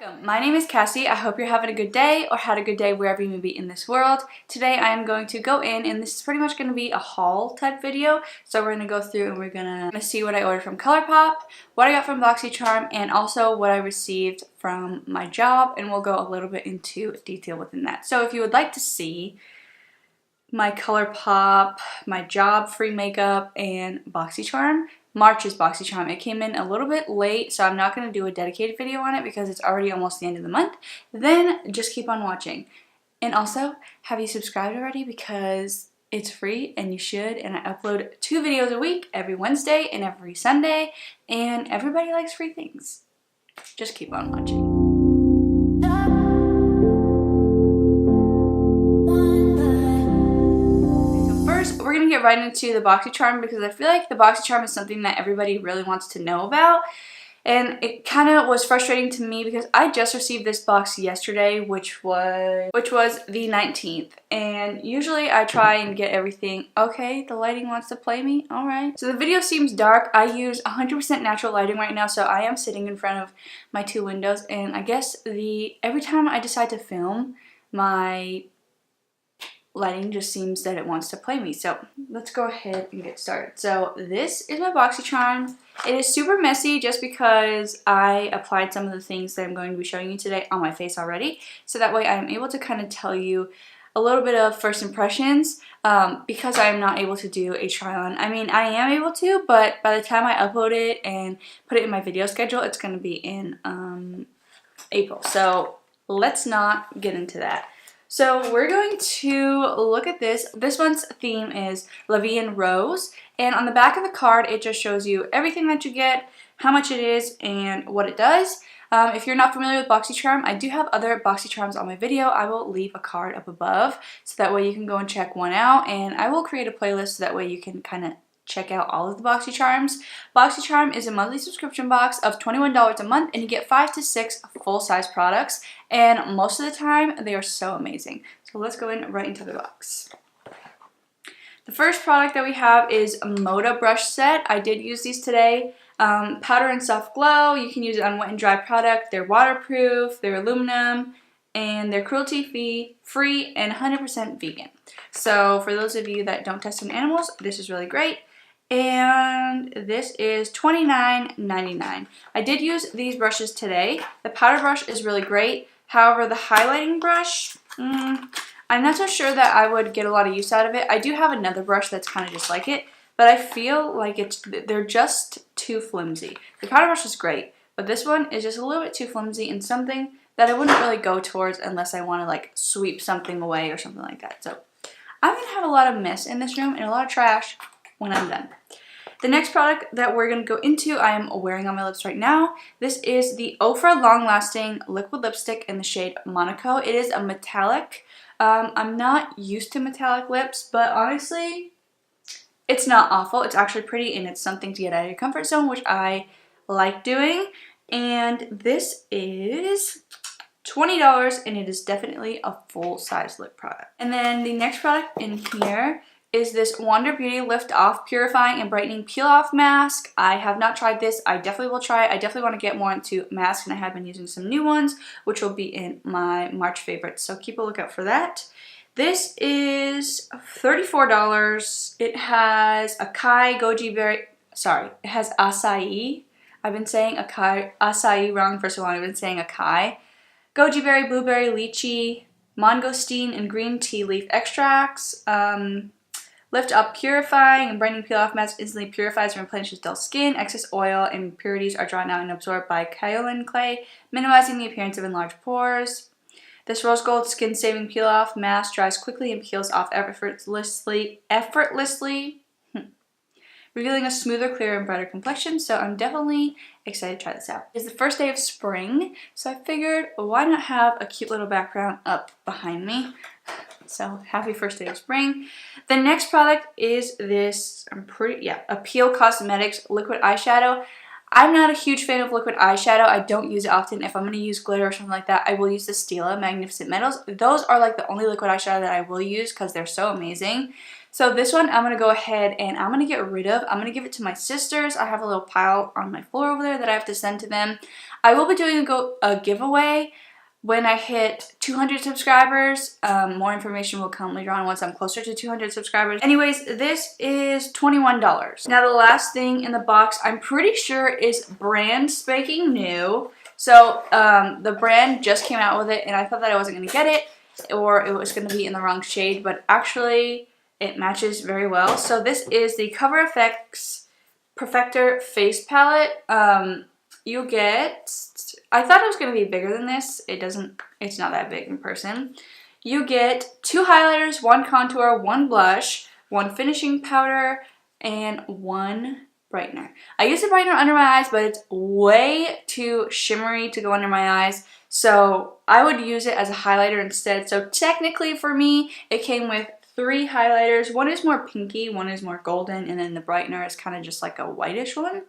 Welcome, my name is Cassie. I hope you're having a good day or had a good day wherever you may be in this world. Today I am going to go in and this is pretty much going to be a haul type video. So we're going to go through and we're going to see what I ordered from Colourpop, what I got from BoxyCharm, and also what I received from my job, and we'll go a little bit into detail within that. So if you would like to see my Colourpop, my job free makeup, and BoxyCharm, March's BoxyCharm. It came in a little bit late, so I'm not going to do a dedicated video on it because it's already almost the end of the month. Then just keep on watching. And also, have you subscribed already? Because it's free and you should. And I upload 2 videos a week, every Wednesday and every Sunday. And everybody likes free things. Just keep on watching. We're going to get right into the BoxyCharm because I feel like the BoxyCharm is something that everybody really wants to know about. And it kind of was frustrating to me because I just received this box yesterday, which was the 19th. And usually I try and get everything. Okay, the lighting wants to play me. Alright. So the video seems dark. I use 100% natural lighting right now, so I am sitting in front of my 2 windows. And I guess every time I decide to film, my lighting just seems that it wants to play me. So let's go ahead and get started. So this is my BoxyCharm. It is super messy just because I applied some of the things that I'm going to be showing you today on my face already. So that way I'm able to kind of tell you a little bit of first impressions because I'm not able to do a try on. I mean, I am able to, but by the time I upload it and put it in my video schedule, it's going to be in April. So let's not get into that. So we're going to look at this. This one's theme is La Vie en Rose, and on the back of the card it just shows you everything that you get, how much it is, and what it does. If you're not familiar with BoxyCharm, I do have other BoxyCharms on my video. I will leave a card up above so that way you can go and check one out, and I will create a playlist so that way you can kind of check out all of the BoxyCharms. BoxyCharm is a monthly subscription box of $21 a month, and you get 5 to 6 full-size products, and most of the time they are so amazing. So let's go in right into the box. The first product that we have is a Moda brush set. I did use these today. Powder and Soft Glow. You can use it on wet and dry product. They're waterproof, they're aluminum, and they're cruelty-free and 100% vegan. So for those of you that don't test on animals, this is really great. And this is $29.99. I did use these brushes today. The powder brush is really great. However, the highlighting brush, I'm not so sure that I would get a lot of use out of it. I do have another brush that's kind of just like it, but I feel like they're just too flimsy. The powder brush is great, but this one is just a little bit too flimsy and something that I wouldn't really go towards unless I want to like sweep something away or something like that. So I'm going to have a lot of mess in this room and a lot of trash when I'm done. The next product that we're going to go into, I am wearing on my lips right now. This is the Ofra Long Lasting Liquid Lipstick in the shade Monaco. It is a metallic. I'm not used to metallic lips, but honestly, it's not awful. It's actually pretty, and it's something to get out of your comfort zone, which I like doing. And this is $20, and it is definitely a full-size lip product. And then the next product in here is this Wander Beauty Lift Off Purifying and Brightening Peel Off Mask. I have not tried this. I definitely will try it. I definitely want to get more into masks, and I have been using some new ones, which will be in my March favorites. So keep a lookout for that. This is $34. It has acai, goji berry, it has acai. I've been saying acai wrong for so long. I've been saying acai. Goji berry, blueberry, lychee, mangosteen, and green tea leaf extracts. Lift Up Purifying and Brightening Peel Off Mask instantly purifies and replenishes dull skin. Excess oil and impurities are drawn out and absorbed by kaolin clay, minimizing the appearance of enlarged pores. This rose gold skin saving peel off mask dries quickly and peels off effortlessly, revealing a smoother, clearer, and brighter complexion. So I'm definitely excited to try this out. It's the first day of spring, so I figured why not have a cute little background up behind me. So happy first day of spring. The next product is this Appeal Cosmetics liquid eyeshadow. I'm not a huge fan of liquid eyeshadow. I don't use it often. If I'm going to use glitter or something like that, I will use the Stila Magnificent Metals. Those are like the only liquid eyeshadow that I will use because they're so amazing. So this one I'm going to go ahead and I'm going to get rid of. I'm going to give it to my sisters. I have a little pile on my floor over there that I have to send to them. I will be doing a giveaway when I hit 200 subscribers. More information will come later on once I'm closer to 200 subscribers. Anyways, this is $21. Now the last thing in the box, I'm pretty sure is brand spanking new. So the brand just came out with it, and I thought that I wasn't going to get it, or it was going to be in the wrong shade, but actually it matches very well. So this is the Cover FX Perfector Face Palette. You get, I thought it was going to be bigger than this. It's not that big in person. You get 2 highlighters, 1 contour, 1 blush, 1 finishing powder, and 1 brightener. I use the brightener under my eyes, but it's way too shimmery to go under my eyes, so I would use it as a highlighter instead. So technically for me, it came with 3 highlighters. One is more pinky, one is more golden, and then the brightener is kind of just like a whitish one.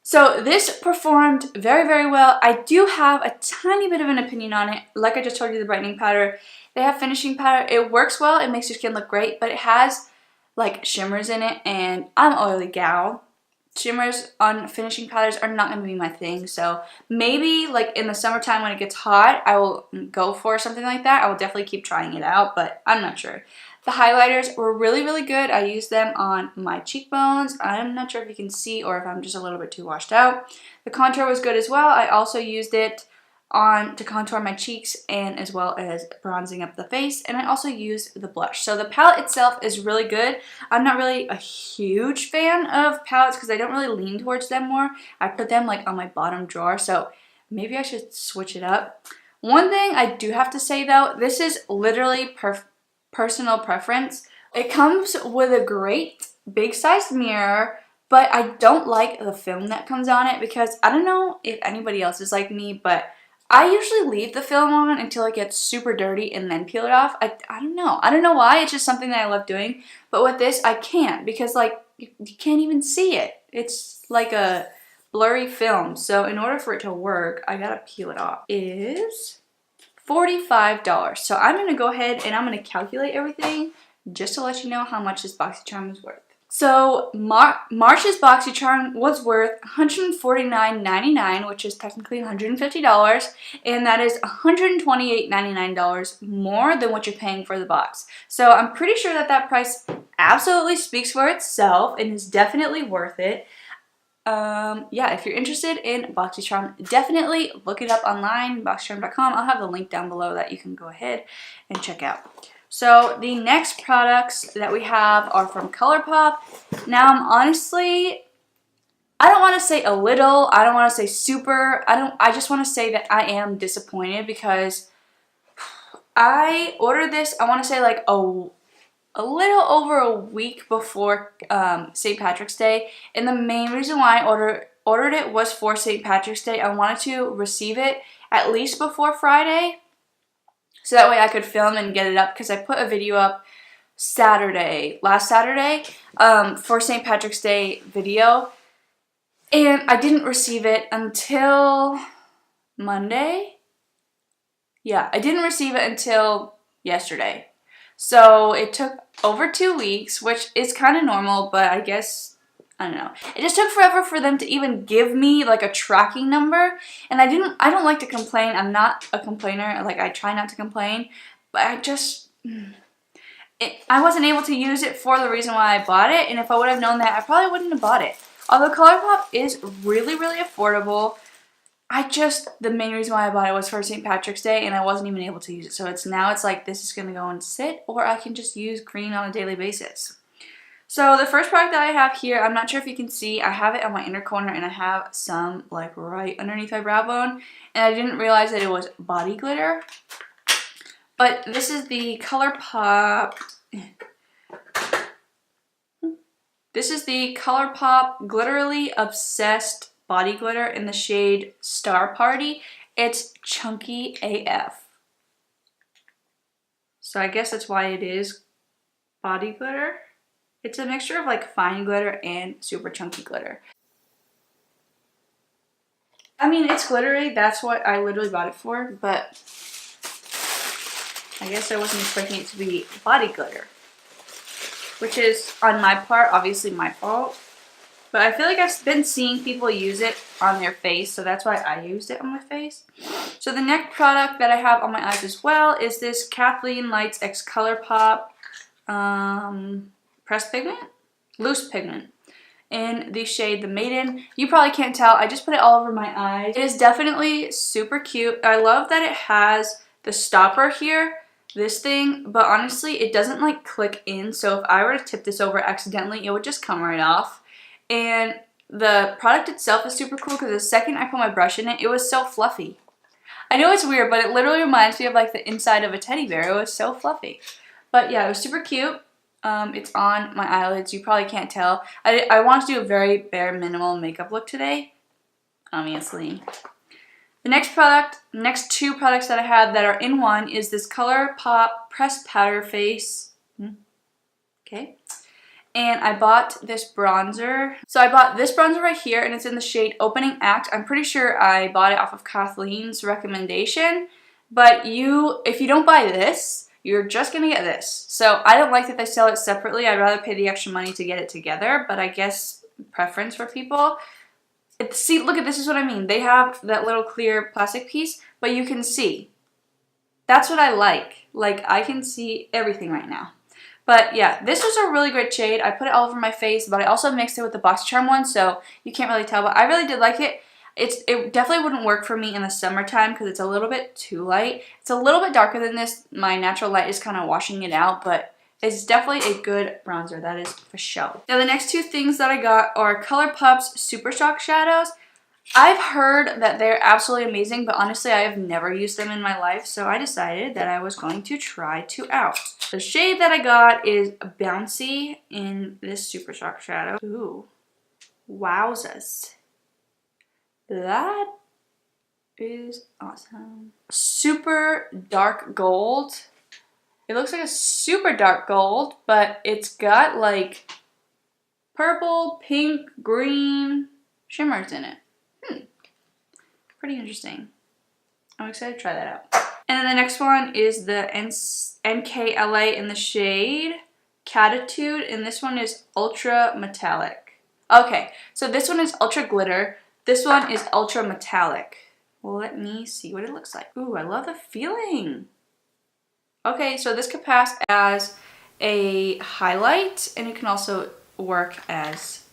So this performed very, very well. I do have a tiny bit of an opinion on it. Like I just told you, the brightening powder, they have finishing powder. It works well. It makes your skin look great, but it has like shimmers in it, and I'm an oily gal. Shimmers on finishing powders are not going to be my thing. So maybe like in the summertime when it gets hot, I will go for something like that. I will definitely keep trying it out, but I'm not sure. The highlighters were really, really good. I used them on my cheekbones. I'm not sure if you can see or if I'm just a little bit too washed out. The contour was good as well. I also used it to contour my cheeks and as well as bronzing up the face, and I also used the blush. So the palette itself is really good. I'm not really a huge fan of palettes because I don't really lean towards them more. I put them like on my bottom drawer, so maybe I should switch it up. One thing I do have to say though, this is literally personal preference. It comes with a great big sized mirror, but I don't like the film that comes on it because I don't know if anybody else is like me, but I usually leave the film on until it gets super dirty and then peel it off. I don't know. I don't know why. It's just something that I love doing. But with this, I can't because like you can't even see it. It's like a blurry film. So in order for it to work, I gotta peel it off. It is $45. So I'm gonna go ahead and I'm gonna calculate everything just to let you know how much this BoxyCharm is worth. So March's BoxyCharm was worth $149.99, which is technically $150, and that is $128.99 more than what you're paying for the box. So I'm pretty sure that that price absolutely speaks for itself and is definitely worth it. Yeah, if you're interested in BoxyCharm, definitely look it up online, BoxyCharm.com. I'll have the link down below that you can go ahead and check out. So the next products that we have are from Colourpop. Now I'm honestly, I don't want to say a little, I don't want to say super, I just want to say that I am disappointed because I ordered this, I want to say like a little over a week before St. Patrick's Day, and the main reason why I ordered it was for St. Patrick's Day. I wanted to receive it at least before Friday, so that way I could film and get it up, because I put a video up last Saturday, for St. Patrick's Day video, and I didn't receive it until Monday. Yeah, I didn't receive it until yesterday. So it took over 2 weeks, which is kind of normal, but I guess, I don't know. It just took forever for them to even give me like a tracking number, and I don't like to complain. I'm not a complainer. Like, I try not to complain, but I wasn't able to use it for the reason why I bought it, and if I would have known that, I probably wouldn't have bought it. Although Colourpop is really, really affordable, the main reason why I bought it was for St. Patrick's Day, and I wasn't even able to use it. So now it's like, this is going to go and sit, or I can just use green on a daily basis. So the first product that I have here, I'm not sure if you can see, I have it on my inner corner, and I have some like right underneath my brow bone, and I didn't realize that it was body glitter. But this is the Colourpop. This is the Colourpop Glitterly Obsessed Body Glitter in the shade Star Party. It's chunky AF. So I guess that's why it is body glitter. It's a mixture of like fine glitter and super chunky glitter. I mean, it's glittery. That's what I literally bought it for, but I guess I wasn't expecting it to be body glitter, which is, on my part, obviously my fault. But I feel like I've been seeing people use it on their face, so that's why I used it on my face. So the next product that I have on my eyes as well is this Kathleen Lights X Colourpop Pressed Pigment? Loose Pigment. In the shade The Maiden. You probably can't tell, I just put it all over my eyes. It is definitely super cute. I love that it has the stopper here, this thing, but honestly it doesn't like click in, so if I were to tip this over accidentally, it would just come right off. And the product itself is super cool because the second I put my brush in it, it was so fluffy. I know it's weird, but it literally reminds me of like the inside of a teddy bear. It was so fluffy. But yeah, it was super cute. It's on my eyelids. You probably can't tell. I want to do a very bare minimal makeup look today, obviously. The next two products that I have that are in one is this Colourpop Pressed Powder Face. Okay. And I bought this bronzer. So I bought this bronzer right here, and it's in the shade Opening Act. I'm pretty sure I bought it off of Kathleen's recommendation. But if you don't buy this, you're just going to get this. So I don't like that they sell it separately. I'd rather pay the extra money to get it together. But I guess preference for people. See, look at this is what I mean. They have that little clear plastic piece, but you can see. That's what I like. Like, I can see everything right now. But yeah, this was a really great shade. I put it all over my face, but I also mixed it with the BoxyCharm one, so you can't really tell, but I really did like it. It definitely wouldn't work for me in the summertime because it's a little bit too light. It's a little bit darker than this. My natural light is kind of washing it out, but it's definitely a good bronzer, that is for sure. Now the next two things that I got are Colourpop's Super Shock Shadows. I've heard that they're absolutely amazing, but honestly I have never used them in my life, so I decided that I was going to try two out. The shade that I got is Bouncy in this Super Shock Shadow. Ooh, wowzers. That is awesome. Super dark gold. It looks like a super dark gold, but it's got like purple, pink, green shimmers in it. Pretty interesting. I'm excited to try that out. And then the next one is the NKLA in the shade Catitude, and this one is Ultra Metallic. Okay, so this one is Ultra Glitter. This one is Ultra Metallic. Well, let me see what it looks like. Ooh, I love the feeling. Okay, so this could pass as a highlight, and it can also work as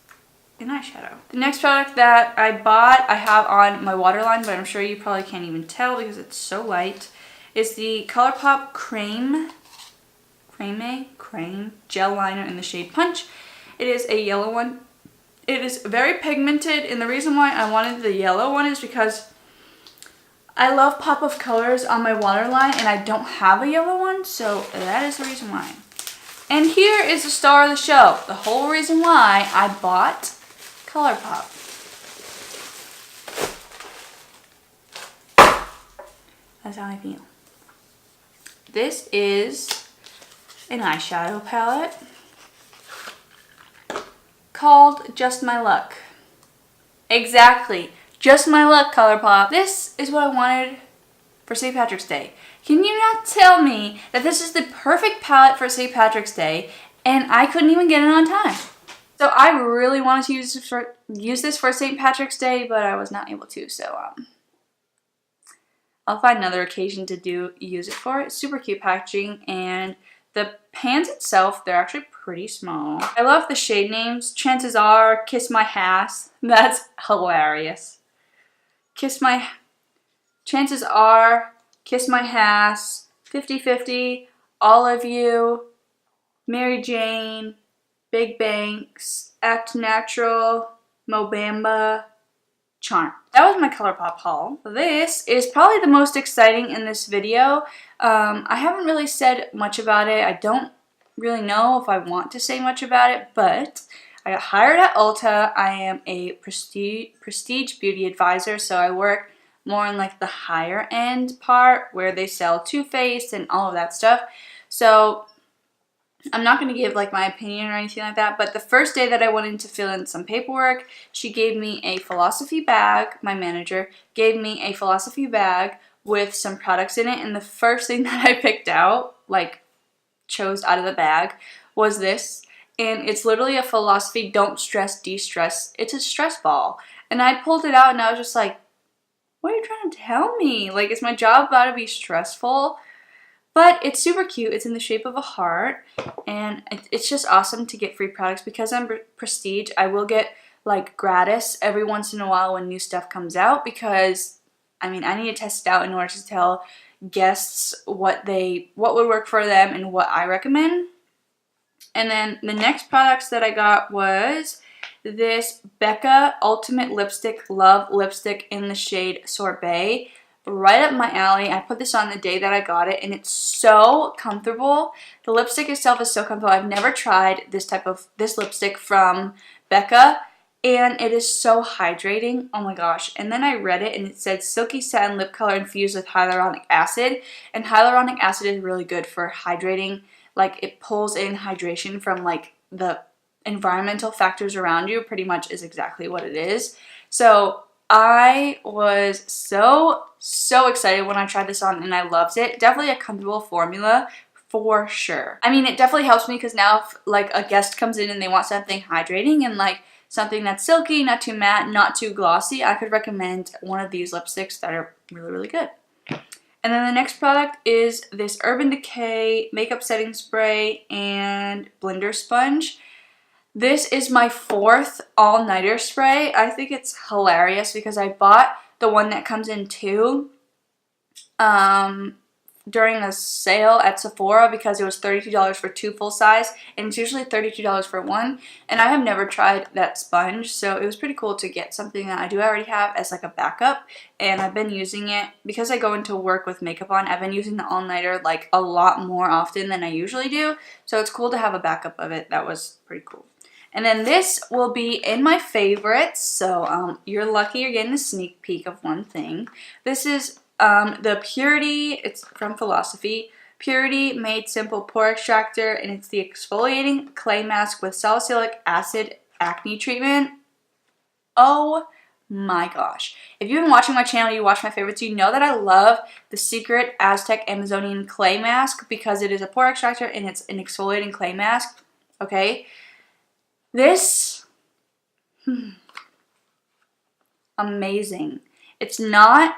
an eyeshadow. The next product that I bought, I have on my waterline, but I'm sure you probably can't even tell because it's so light, is the Colourpop Creme Gel Liner in the shade Punch. It is a yellow one. It is very pigmented, and the reason why I wanted the yellow one is because I love pop of colors on my waterline, and I don't have a yellow one, so that is the reason why. And here is the star of the show, the whole reason why I bought Colourpop. That's how I feel. This is an eyeshadow palette called Just My Luck. Exactly. Just My Luck, Colourpop. This is what I wanted for St. Patrick's Day. Can you not tell me that this is the perfect palette for St. Patrick's Day and I couldn't even get it on time? So I really wanted to use this for St. Patrick's Day, but I was not able to, so I'll find another occasion to use it for. It's super cute packaging, and the pans itself, they're actually pretty small. I love the shade names. Chances Are, Kiss My Ass. That's hilarious. Chances Are, Kiss My Ass, 50-50, All of You, Mary Jane, Big Banks, Act Natural, Mobamba, Charm. That was my Colourpop haul. This is probably the most exciting in this video. I haven't really said much about it. I don't really know if I want to say much about it, but I got hired at Ulta. I am a prestige beauty advisor, so I work more in like the higher end part where they sell Too Faced and all of that stuff. So I'm not going to give like my opinion or anything like that, but the first day that I went in to fill in some paperwork, she gave me a philosophy bag. My manager gave me a philosophy bag with some products in it, and the first thing that I picked out, like chose out of the bag, was this. and it's literally a philosophy, don't stress, de-stress. It's a stress ball. And I pulled it out and I was just like, what are you trying to tell me? Like, is my job about to be stressful? But it's super cute. It's in the shape of a heart, and it's just awesome to get free products. Because I'm prestige, I will get like gratis every once in a while when new stuff comes out, because I mean, I need to test it out in order to tell guests what would work for them and what I recommend. And then the next products that I got was this Becca Ultimate Lipstick Love Lipstick in the shade Sorbet. Right up my alley. I put this on the day that I got it, and it's so comfortable. The lipstick itself is so comfortable. I've never tried this lipstick from Becca, and it is so hydrating. Oh my gosh. And then I read it, and it said silky satin lip color infused with hyaluronic acid, and hyaluronic acid is really good for hydrating. Like, it pulls in hydration from like the environmental factors around you, pretty much is exactly what it is. So I was so excited when I tried this on, and I loved it. Definitely a comfortable formula for sure. I mean, it definitely helps me because now if like a guest comes in and they want something hydrating and like something that's silky, not too matte, not too glossy, I could recommend one of these lipsticks that are really good. And then the next product is this Urban Decay makeup setting spray and blender sponge. This is my 4th all-nighter spray. I think it's hilarious because I bought the one that comes in 2 during a sale at Sephora because it was $32 for 2 full size, and it's usually $32 for 1. And I have never tried that sponge, so it was pretty cool to get something that I do already have as like a backup. And I've been using it because I go into work with makeup on. I've been using the all-nighter like a lot more often than I usually do, so it's cool to have a backup of it. That was pretty cool. And then this will be in my favorites, so you're lucky you're getting a sneak peek of one thing. This is the Purity, it's from Philosophy, Purity Made Simple Pore Extractor, and it's the exfoliating clay mask with salicylic acid acne treatment. Oh my gosh. If you've been watching my channel, you watch my favorites, you know that I love the Secret Aztec Amazonian Clay Mask because it is a pore extractor and it's an exfoliating clay mask, okay? This, amazing. It's not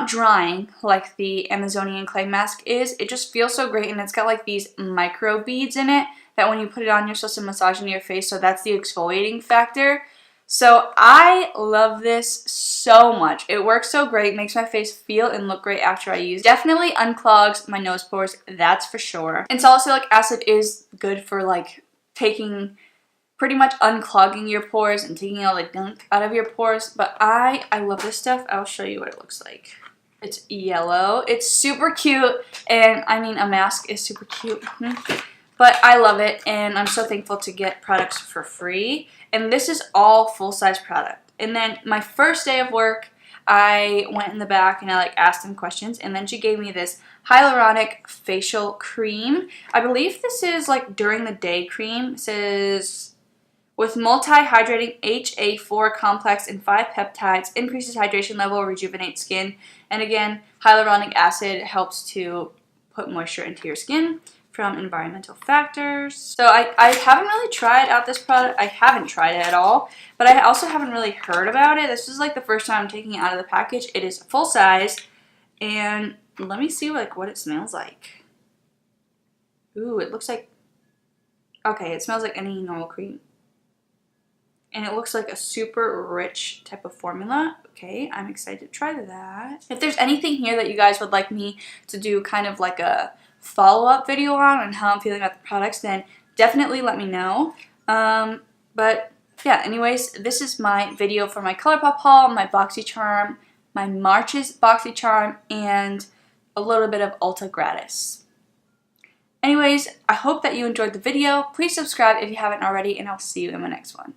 drying like the Amazonian clay mask is. It just feels so great, and it's got like these micro beads in it that when you put it on, you're supposed to massage into your face, so that's the exfoliating factor. So I love this so much. It works so great, makes my face feel and look great after I use it. Definitely unclogs my nose pores, that's for sure. And salicylic acid is good for like pretty much unclogging your pores and taking all the gunk out of your pores. But I love this stuff. I'll show you what it looks like. It's yellow. It's super cute, and I mean, a mask is super cute. But I love it, and I'm so thankful to get products for free. And this is all full-size product. And then my first day of work, I went in the back and I like asked them questions, and then she gave me this hyaluronic facial cream. I believe this is like during the day cream. It says with multi-hydrating HA4 complex and 5 peptides, increases hydration level, rejuvenates skin, and again, hyaluronic acid helps to put moisture into your skin from environmental factors. So I haven't really tried out this product. I haven't tried it at all, but I also haven't really heard about it. This is like the first time I'm taking it out of the package. It is full size, and let me see like what it smells like. Ooh, it looks like, okay, it smells like any normal cream. And it looks like a super rich type of formula. Okay, I'm excited to try that. If there's anything here that you guys would like me to do kind of like a follow-up video on how I'm feeling about the products, then definitely let me know. But yeah, anyways, this is my video for my Colourpop haul, my BoxyCharm, my March's BoxyCharm, and a little bit of Ulta Gratis. Anyways, I hope that you enjoyed the video. Please subscribe if you haven't already, and I'll see you in my next one.